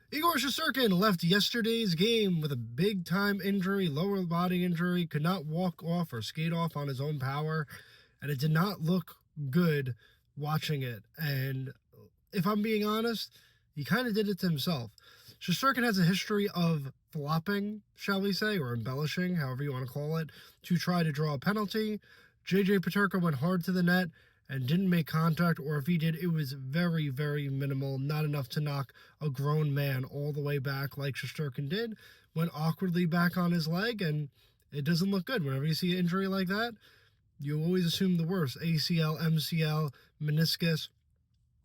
Igor Shesterkin left yesterday's game with a big-time injury, lower body injury, could not walk off or skate off on his own power, and it did not look good watching it. And if I'm being honest, he kind of did it to himself. Shesterkin has a history of flopping, shall we say, or embellishing, however you want to call it, to try to draw a penalty. JJ Peterka went hard to the net and didn't make contact, or if he did, it was very, very minimal, not enough to knock a grown man all the way back like Shesterkin did, went awkwardly back on his leg, and it doesn't look good. Whenever you see an injury like that, you always assume the worst, ACL, MCL, meniscus.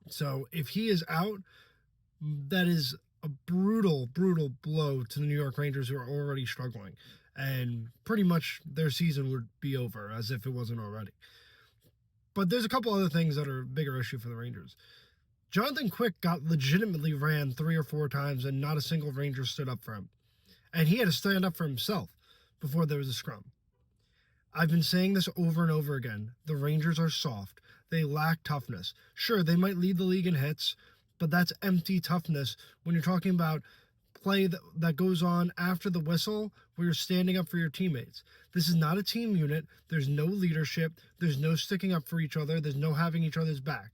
So if he is out, that is a brutal, brutal blow to the New York Rangers, who are already struggling. And pretty much their season would be over, as if it wasn't already. But there's a couple other things that are a bigger issue for the Rangers. Jonathan Quick got legitimately ran 3 or 4 times, and not a single Ranger stood up for him. And he had to stand up for himself before there was a scrum. I've been saying this over and over again. The Rangers are soft. They lack toughness. Sure, they might lead the league in hits, but that's empty toughness when you're talking about play that goes on after the whistle where you're standing up for your teammates. This is not a team unit. There's no leadership. There's no sticking up for each other. There's no having each other's back.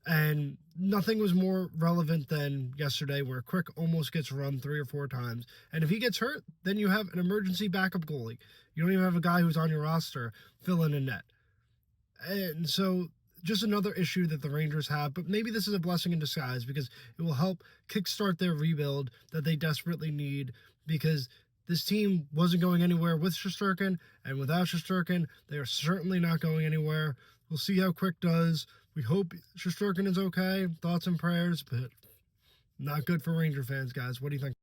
And nothing was more relevant than yesterday, where Quick almost gets run 3 or 4 times. And if he gets hurt, then you have an emergency backup goalie. You don't even have a guy who's on your roster filling a net. And so just another issue that the Rangers have, but maybe this is a blessing in disguise, because it will help kickstart their rebuild that they desperately need, because this team wasn't going anywhere with Shesterkin, and without Shesterkin, they are certainly not going anywhere. We'll see how Quick does. We hope Shesterkin is okay. Thoughts and prayers, but not good for Ranger fans, guys. What do you think?